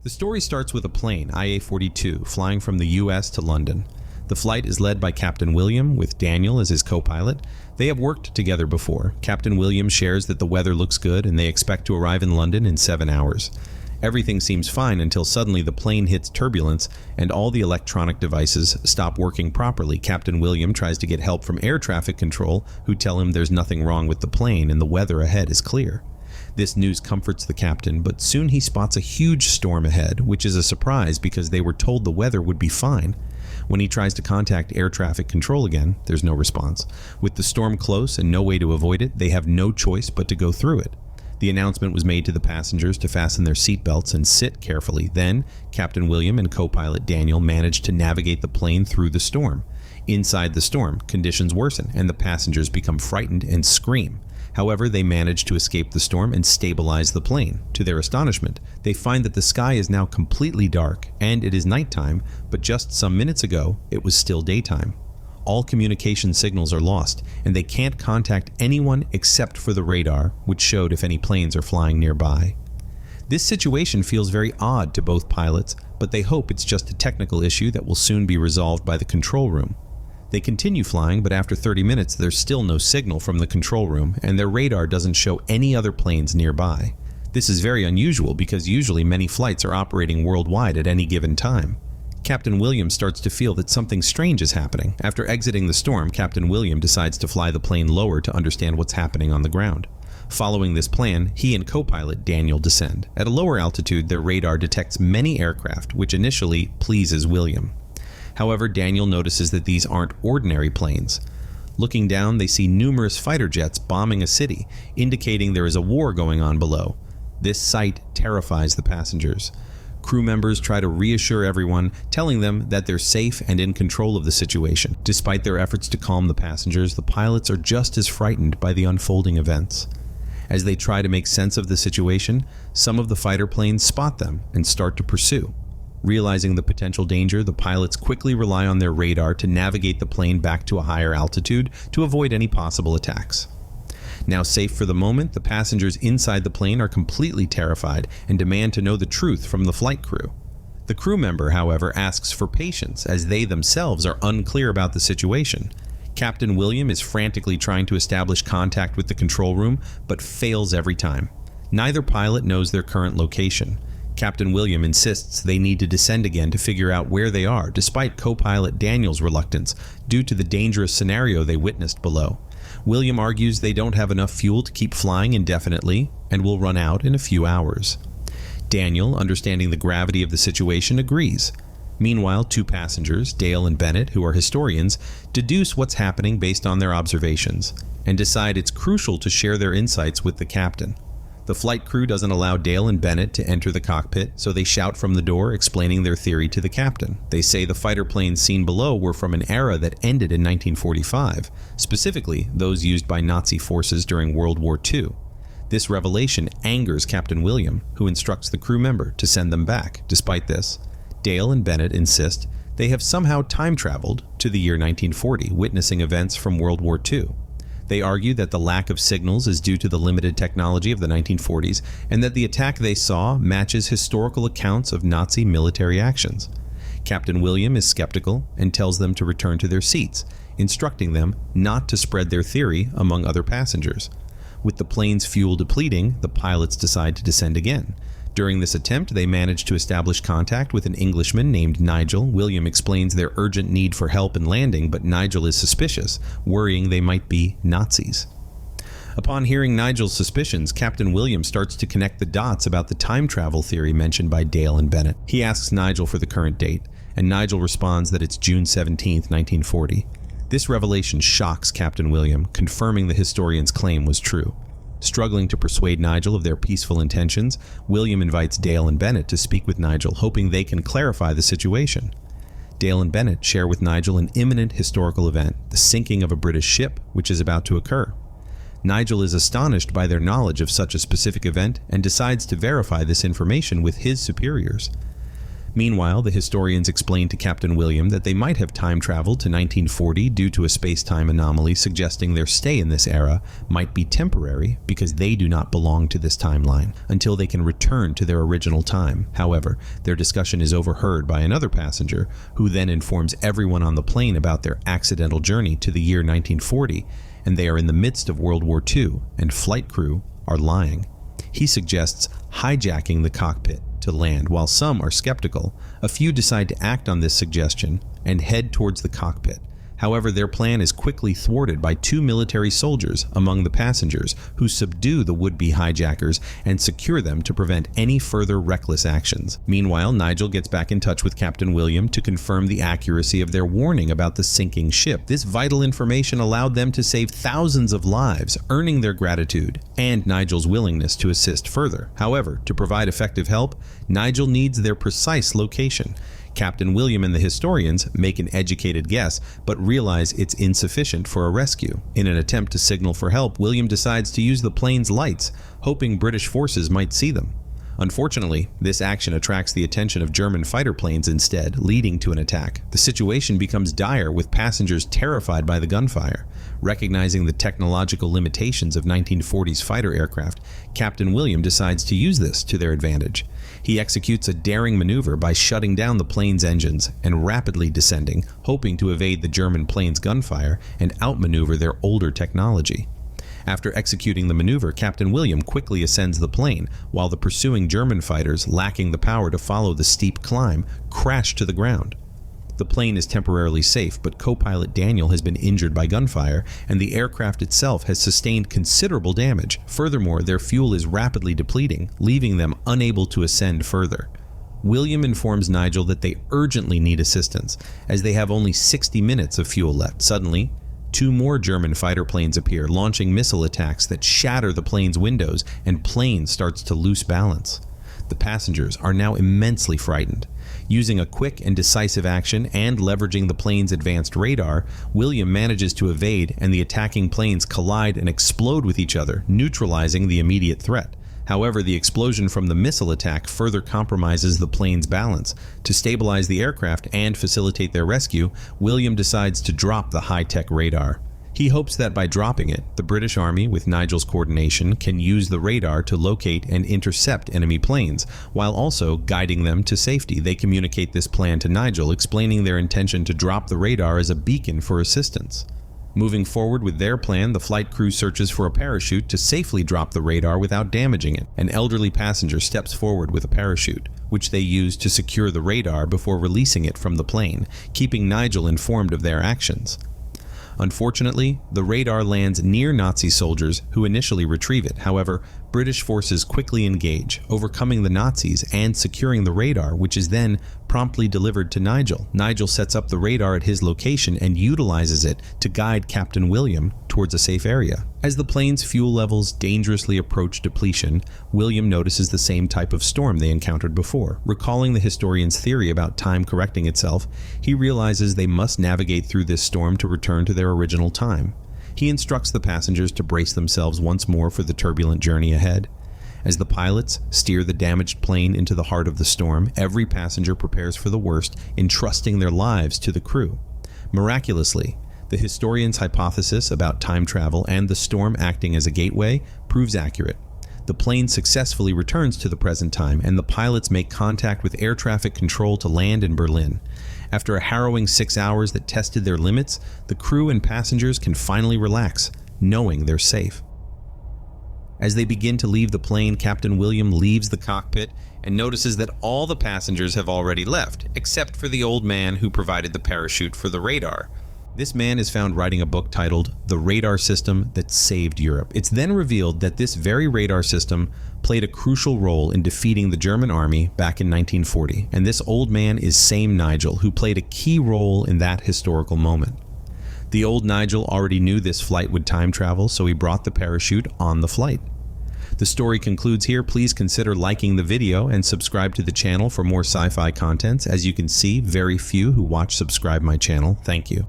The story starts with a plane, IA-42, flying from the US to London. The flight is led by Captain William, with Daniel as his co-pilot. They have worked together before. Captain William shares that the weather looks good and they expect to arrive in London in 7 hours. Everything seems fine until suddenly the plane hits turbulence and all the electronic devices stop working properly. Captain William tries to get help from air traffic control, who tell him there's nothing wrong with the plane and the weather ahead is clear. This news comforts the captain, but soon he spots a huge storm ahead, which is a surprise because they were told the weather would be fine. When he tries to contact air traffic control again, there's no response. With the storm close and no way to avoid it, they have no choice but to go through it. The announcement was made to the passengers to fasten their seatbelts and sit carefully. Then, Captain William and co-pilot Daniel managed to navigate the plane through the storm. Inside the storm, conditions worsen and the passengers become frightened and scream. However, they manage to escape the storm and stabilize the plane. To their astonishment, they find that the sky is now completely dark and it is nighttime, but just some minutes ago, it was still daytime. All communication signals are lost, and they can't contact anyone except for the radar, which showed if any planes are flying nearby. This situation feels very odd to both pilots, but they hope it's just a technical issue that will soon be resolved by the control room. They continue flying, but after 30 minutes there's still no signal from the control room, and their radar doesn't show any other planes nearby. This is very unusual because usually many flights are operating worldwide at any given time. Captain William starts to feel that something strange is happening. After exiting the storm, Captain William decides to fly the plane lower to understand what's happening on the ground. Following this plan, he and co-pilot Daniel descend. At a lower altitude, their radar detects many aircraft, which initially pleases William. However, Daniel notices that these aren't ordinary planes. Looking down, they see numerous fighter jets bombing a city, indicating there is a war going on below. This sight terrifies the passengers. Crew members try to reassure everyone, telling them that they're safe and in control of the situation. Despite their efforts to calm the passengers, the pilots are just as frightened by the unfolding events. As they try to make sense of the situation, some of the fighter planes spot them and start to pursue. Realizing the potential danger, the pilots quickly rely on their radar to navigate the plane back to a higher altitude to avoid any possible attacks. Now safe for the moment, the passengers inside the plane are completely terrified and demand to know the truth from the flight crew. The crew member, however, asks for patience as they themselves are unclear about the situation. Captain William is frantically trying to establish contact with the control room, but fails every time. Neither pilot knows their current location. Captain William insists they need to descend again to figure out where they are, despite co-pilot Daniel's reluctance, due to the dangerous scenario they witnessed below. William argues they don't have enough fuel to keep flying indefinitely and will run out in a few hours. Daniel, understanding the gravity of the situation, agrees. Meanwhile, two passengers, Dale and Bennett, who are historians, deduce what's happening based on their observations and decide it's crucial to share their insights with the captain. The flight crew doesn't allow Dale and Bennett to enter the cockpit, so they shout from the door explaining their theory to the captain. They say the fighter planes seen below were from an era that ended in 1945, specifically those used by Nazi forces during World War II. This revelation angers Captain William, who instructs the crew member to send them back. Despite this, Dale and Bennett insist they have somehow time traveled to the year 1940, witnessing events from World War II. They argue that the lack of signals is due to the limited technology of the 1940s and that the attack they saw matches historical accounts of Nazi military actions. Captain William is skeptical and tells them to return to their seats, instructing them not to spread their theory among other passengers. With the plane's fuel depleting, the pilots decide to descend again. During this attempt, they manage to establish contact with an Englishman named Nigel. William explains their urgent need for help in landing, but Nigel is suspicious, worrying they might be Nazis. Upon hearing Nigel's suspicions, Captain William starts to connect the dots about the time travel theory mentioned by Dale and Bennett. He asks Nigel for the current date, and Nigel responds that it's June 17, 1940. This revelation shocks Captain William, confirming the historian's claim was true. Struggling to persuade Nigel of their peaceful intentions, William invites Dale and Bennett to speak with Nigel, hoping they can clarify the situation. Dale and Bennett share with Nigel an imminent historical event, the sinking of a British ship, which is about to occur. Nigel is astonished by their knowledge of such a specific event and decides to verify this information with his superiors. Meanwhile, the historians explain to Captain William that they might have time traveled to 1940 due to a space-time anomaly, suggesting their stay in this era might be temporary because they do not belong to this timeline until they can return to their original time. However, their discussion is overheard by another passenger, who then informs everyone on the plane about their accidental journey to the year 1940, and they are in the midst of World War II, and flight crew are lying. He suggests hijacking the cockpit to land. While some are skeptical, a few decide to act on this suggestion and head towards the cockpit. However, their plan is quickly thwarted by two military soldiers among the passengers who subdue the would-be hijackers and secure them to prevent any further reckless actions. Meanwhile, Nigel gets back in touch with Captain William to confirm the accuracy of their warning about the sinking ship. This vital information allowed them to save thousands of lives, earning their gratitude and Nigel's willingness to assist further. However, to provide effective help, Nigel needs their precise location. Captain William and the historians make an educated guess, but realize it's insufficient for a rescue. In an attempt to signal for help, William decides to use the plane's lights, hoping British forces might see them. Unfortunately, this action attracts the attention of German fighter planes instead, leading to an attack. The situation becomes dire, with passengers terrified by the gunfire. Recognizing the technological limitations of 1940s fighter aircraft, Captain William decides to use this to their advantage. He executes a daring maneuver by shutting down the plane's engines and rapidly descending, hoping to evade the German plane's gunfire and outmaneuver their older technology. After executing the maneuver, Captain William quickly ascends the plane, while the pursuing German fighters, lacking the power to follow the steep climb, crash to the ground. The plane is temporarily safe, but co-pilot Daniel has been injured by gunfire, and the aircraft itself has sustained considerable damage. Furthermore, their fuel is rapidly depleting, leaving them unable to ascend further. William informs Nigel that they urgently need assistance, as they have only 60 minutes of fuel left. Suddenly, two more German fighter planes appear, launching missile attacks that shatter the plane's windows, and plane starts to lose balance. The passengers are now immensely frightened. Using a quick and decisive action and leveraging the plane's advanced radar, William manages to evade, and the attacking planes collide and explode with each other, neutralizing the immediate threat. However, the explosion from the missile attack further compromises the plane's balance. To stabilize the aircraft and facilitate their rescue, William decides to drop the high-tech radar. He hopes that by dropping it, the British Army, with Nigel's coordination, can use the radar to locate and intercept enemy planes, while also guiding them to safety. They communicate this plan to Nigel, explaining their intention to drop the radar as a beacon for assistance. Moving forward with their plan, the flight crew searches for a parachute to safely drop the radar without damaging it. An elderly passenger steps forward with a parachute, which they use to secure the radar before releasing it from the plane, keeping Nigel informed of their actions. Unfortunately, the radar lands near Nazi soldiers who initially retrieve it. However, British forces quickly engage, overcoming the Nazis and securing the radar, which is then promptly delivered to Nigel. Nigel sets up the radar at his location and utilizes it to guide Captain William towards a safe area. As the plane's fuel levels dangerously approach depletion, William notices the same type of storm they encountered before. Recalling the historian's theory about time correcting itself, he realizes they must navigate through this storm to return to their original time. He instructs the passengers to brace themselves once more for the turbulent journey ahead. As the pilots steer the damaged plane into the heart of the storm, every passenger prepares for the worst, entrusting their lives to the crew. Miraculously, the historian's hypothesis about time travel and the storm acting as a gateway proves accurate. The plane successfully returns to the present time, and the pilots make contact with air traffic control to land in Berlin. After a harrowing 6 hours that tested their limits, the crew and passengers can finally relax, knowing they're safe. As they begin to leave the plane, Captain William leaves the cockpit and notices that all the passengers have already left, except for the old man who provided the parachute for the radar. This man is found writing a book titled The Radar System That Saved Europe. It's then revealed that this very radar system played a crucial role in defeating the German army back in 1940, and this old man is same Nigel, who played a key role in that historical moment. The old Nigel already knew this flight would time travel, so he brought the parachute on the flight. The story concludes here. Please consider liking the video and subscribe to the channel for more sci-fi contents. As you can see, very few who watch subscribe my channel. Thank you.